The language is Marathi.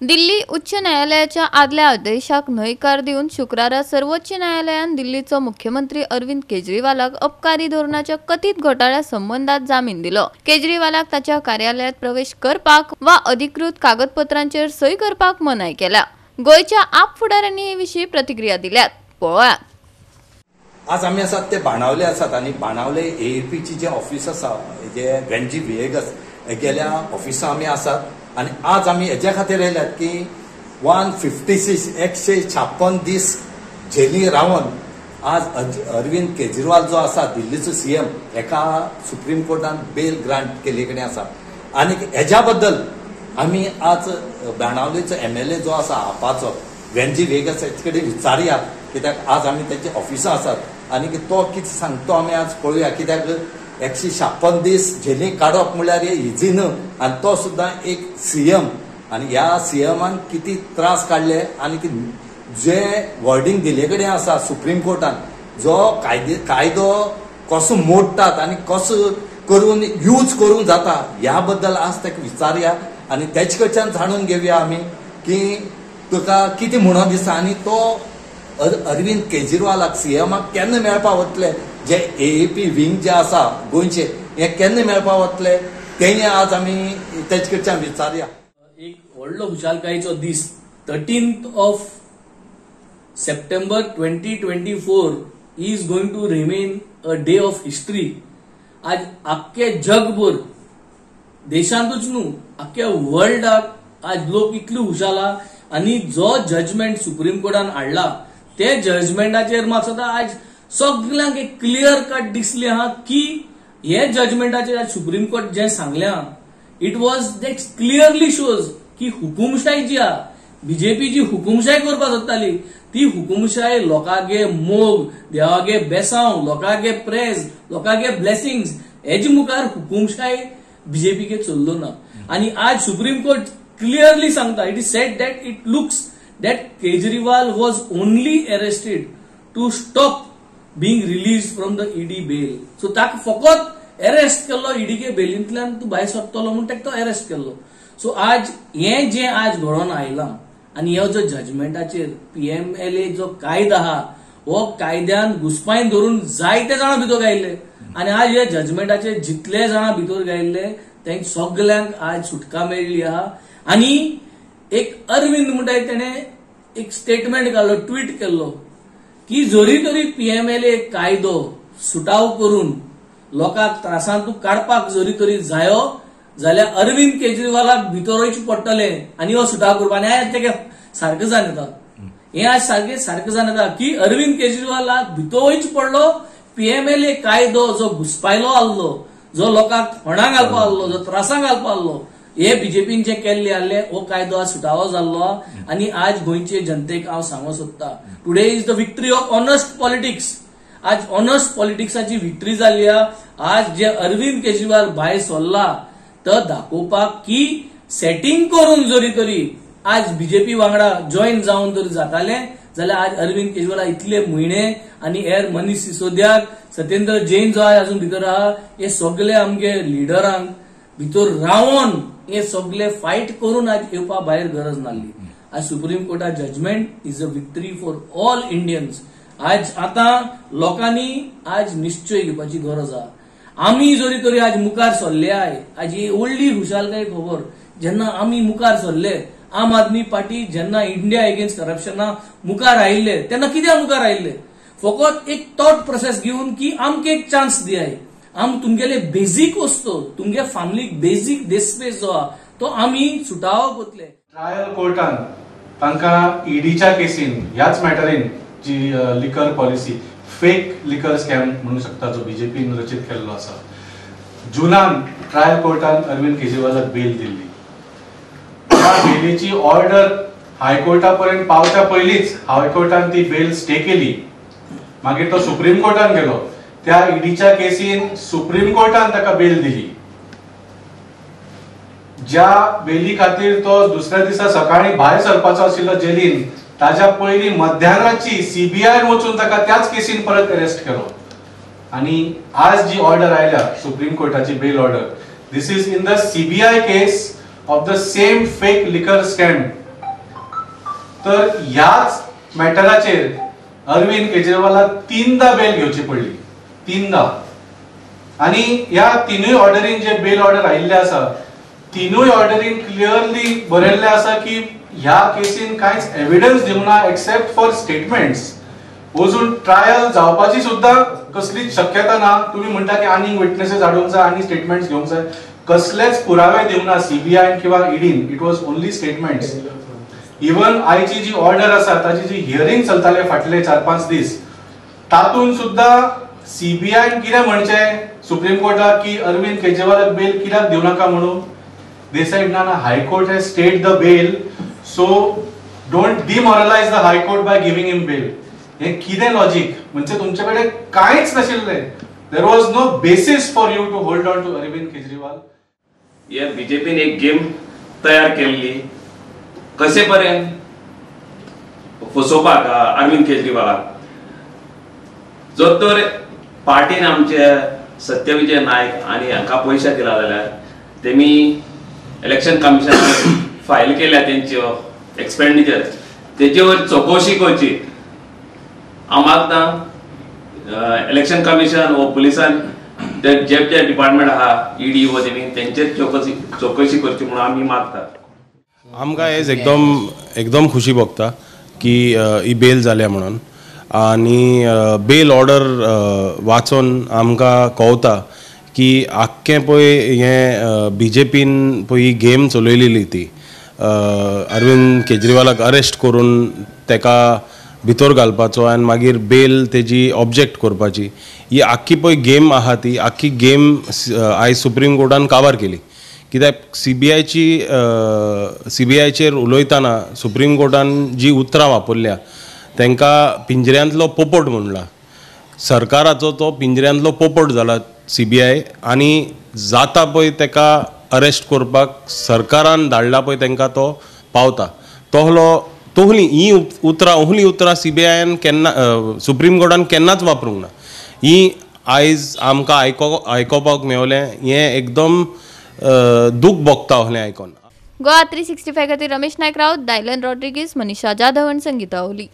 दिल्ली उच्च न्यायालयाच्या आदल्या आदेशाक न्हयकार दिवन शुक्रारा सर्वोच्च न्यायालयान दिल्लीचो मुख्यमंत्री अरविंद केजरीवालाक अबकारी धोरणाच्या कथित घोटाळ्या संबंधात जामीन दिलो। केजरीवालाक ताच्या कार्यालयात प्रवेश करपाक वा अधिकृत कागदपत्रांचेर सही करपाक मनाई केल्या। गोयच्या आप फुडाऱ्यांनी हे विशीं प्रतिक्रिया दिल्यात, पळोवया। आज आम्ही आसात ते बाणावले आसात आणि बाणावले एएपीची जे ऑफिस आसा जे वेंजी विएगस गेल्या ऑफिसा आम्ही आसात आणि आज आम्ही हेच्या खातीर आयल्यात की 156 156 दीस जेली रावन आज अरविंद केजरीवाल जो आसा दिल्लीचो सीएम एका सुप्रीम कोर्टान बेल ग्रांट केले कडेन आसा आणि हेच्या बद्दल आम्ही आज बाणावलेचो एमएलए जो आसा आपाचो वेंजी विएगस हेचे कडेन विचारया, कित्याक आज आम्ही त्याची ऑफिसां आसात आणि तो कितें सांगतो आम्ही आज पळोवया। कित्याक 156 दीस जेली काडप म्हळ्यार इजी न्हय आणि तो सुद्दां एक सीएम आणि ह्या सीएमान किती त्रास काडले आणि जे वर्डिंग दिले कडेन आसा सुप्रीम कोर्टान जो कायदो कसो मोडटात आणि कसो करून यूज करूंक जाता ह्या बद्दल आज ताका विचारया आणि तेचे कडच्यान जाणून घेवया आमी की तुका कितें म्हणून दिसता आणि तो अरविंद केजरीवालाक सीएमाक केन्ना मेळपाक वतले, जे एएपी विंग जे आसा गोंयचे हे केन्ना मेळपाक वतले तें आज आमी तेचे कडच्यान विचारया। एक व्हडलो खुशालकायेचो दीस 13th of September 2024 is going to remain a day of history। आज आख्खे जगभर देशांतूच न्हू आख्ख्या वर्ल्डाक आज लोक इतले हुशाला आणि जो जजमेंट सुप्रीम कोर्टान हाडला ते जजमेंटाचेर म्हाका आज सगळ्यांक एक क्लियर कट दिसले हा की हे जजमेंटाचेर आज सुप्रीम कोर्ट जे सांगले हा it was that clearly shows की हुकुमशाही जी हा बीजेपी जी हुकुमशाही करपाक सोदताली ती हुकुमशाही लोकांगे मोग देवागे बेसांव लोकांगे प्रेज लोकांगे ब्लेसिंग्स हेजे मुखार हुकुमशाही बीजेपीके चल्लो ना। आणि आज सुप्रीम कोर्ट clearly सांगता it is said that it looks that Kejriwal was only arrested to stop being released from the ED bail। so ताक फकत अरेस्ट केल्लो ED के बेलींतल्यान तू भायर सरतलो म्हणून ताका तो अरेस्ट केल्लो। सो आज हे जे आज घडोवन आयला आणि ह्यो जो जजमेंटाचेर पीएमएलए जो कायदो आहा हो कायद्यान घुसपायन धरून जायते जाणां भितर गायल्ले आणि आज ह्या जजमेंटाचेर जितले जाणां भितर गायल्ले तांकां सगळ्यांक आज सुटका मेळ्ळी आहा। आणि एक अरविंद म्हणटा तेणे एक स्टेटमेंट काढलो ट्वीट केल्लो की जरी तरी पीएमएलए कायदो सुटाव करून लोकांक त्रासांतून काडपाक जरी तरी जायो जाल्यार अरविंद केजरीवालाक भितर वयचे पडटले आणि हो सुटाव करपा आनी आज तेका सारकें जावन येता हे आज सारकें जावन येता की अरविंद केजरीवालाक भितर वयचे पडलो पीएमएलए कायदो जो घुसपायलो आसलो जो लोकांक फोंडां घालपा आसलो जो त्रासां घालपा आसलो हे बीजेपीन जे केल्ले आसले हो कायदो आज सुटावो जाल्लो आणि आज गोंयचे जनतेक हांव सांगूंक सोदता today is the victory of honest politics. आज ऑनेस्ट पॉलिटिक्साची विक्ट्री जाल्ली आज जे अरविंद केजरीवाल भायर सरला तो दाखोवपाक की सेटिंग करून जरी तरी आज बीजेपी वांगडा जॉईन जावन जर जाताले जाल्यार आज अरविंद केजरीवाल इतले म्हयने आणि हेर मनीष सिसोदियाक सत्येंद्र जैन जो अजून भितर आहा हे सगळे आमगे लिडरांक भितर रावन हे सगळे फाईट करून आज येवपा भायर गरज नासली। आज सुप्रीम कोर्टा judgement is a victory for all Indians. आज आता लोकांनी आज निश्चय घेवपाची गरज आहा। आमी जरी तरी आज मुखार सरले आहे आज ही व्हडली खुशालकाय खबर जेन्ना आमी मुखार सरले आम आदमी पार्टी जेन्ना इंडिया एगेन्स्ट करप्शना मुखार आयिल्ले तेन्ना कित्याक मुखार आयिल्ले फकत एक थॉट प्रोसेस घेवन की आमकां एक चान्स दियाय आम तुमगेले बेसिक वस्तू तुमगे फॅमिलीक बेसिक देस्पेस जो आहा तो आमी सुटावो करतले। ट्रायल कोर्टान तांका ईडीच्या केसीन ह्याच मॅटरीन जी लिकर पॉलिसी फेक लिकर स्कॅम म्हणू शकता जो बीजेपीन रचित केल्लो आसा जुनान ट्रायल कोर्टान अरविंद केजरीवालाक बेल दिल्ली। त्या बेलीची ऑर्डर हायकोर्टा पर्यंत पावच्या पयलींच हायकोर्टान ती बेल स्टे केली। मागीर तो सुप्रीम कोर्टान गेलो त्या ईडीच्या केसीन सुप्रीम कोर्टान ताका बेल दिली। ज्या बेली खातीर तो दुसऱ्या दिसा सकाळी भायर सरपाचो आशिल्लो जेलीन ताच्या पयली मध्यानाची सीबीआयन वचून ताका त्याच केसीन परत अरेस्ट केलो आणि आज जी ऑर्डर आयल्या सुप्रीम कोर्टाची bail order this is in the CBI case of the same fake liquor scam तर ह्याच मॅटराचेर अरविंद केजरीवालाक 3दा बेल घेवची पडली, 3दा. आणि ह्या तिनूय ऑर्डरीन जे बेल ऑर्डर आयिल्ले आसा, तिनूय ऑर्डरीन क्लियरली बरयल्ले आसा की ह्या केसीन कांयच एविडन्स दिवना एक्सेप्ट फॉर स्टेटमेंट्स. अजून ट्रायल जावपाची सुद्धा कसलीच शक्यता ना. तुम्ही म्हणटा की आनी विटनेसेस हाडूंक जाय, आनी स्टेटमेंट्स घेवंक जाय, कसलेच पुरावे दिवना सीबीआय किंवा ईडीन. It was only statements. Even आयची जी ऑर्डर आसा ताची जी हियरिंग चलताले फाटले 4-5 दीस, तातून सुद्धा सीबीआयन कितें म्हणचें सुप्रीम कोर्टाक की अरविंद केजरीवालाक बेल कित्याक दिवनाका म्हणून. दे सेड ना high court has stayed the bail, so don't demoralise the high court by giving him bail. हे कितें लॉजिक? म्हणजे तुमचे कडेन कांयच नाशिल्लें. There was no basis for you to hold on to Arvind Kejriwal. हे बीजेपीन एक गेम तयार केल्ली कशे पर्यंत फसोवपाक अरविंद केजरीवालाक. जर तर पार्टीन आमचे सत्यविजय नायक आनी हाका पयशे दिला जाल्यार तेमी इलेक्शन कमिशनाक फायल केल्या तेंच्यो एक्सपेंडिचर, तेजे वयर चौकशी करची. हांव मागता इलेक्शन कमिशन व पुलिसान जे डिपार्टमेंट आहा ईडी व तेमी तेंचेर चौकशी करची म्हणून आमी मागता. आमकां हेज एकदम खुशी भोगता की ही बेल जाल्या म्हणून. आनी बेल ऑर्डर वाचून आमकां कळटा की आख्खें पळय हें बीजेपीन पळय ही गेम चलयलेली ती अरविंद केजरीवालाक अरेस्ट करून तेका भितर घालपाचो आनी मागीर बेल तेजी ऑब्जेक्ट करपाची, ही आख्खी पळय गेम आहा ती आख्खी गेम आयज सुप्रीम कोर्टान काबार केली. कित्याक सीबीआयचेर उलयतना सुप्रीम कोर्टान जी उतरां वापरल्या तांकां पिंजऱ्यांतलो पोपट म्हणला. सरकाराचो तो पिंजऱ्यांतलो पोपट जाला सीबीआय. आनी जाता पळय ताका अरेस्ट करपाक सरकारान धाडला पळय तांकां तो पावता. तोहली उतरां सीबीआयन केन्ना सुप्रीम कोर्टान केन्नाच वापरूंक ना. ही आयज आमकां आयकोपाक मेवलें. हें एकदम दूख भोगता असलें आयकोन. गोवा 365 खातीर रमेश नायक रावत, दायलन रॉड्रिगीस, मनीषा जाधव आनी संगीता ओली.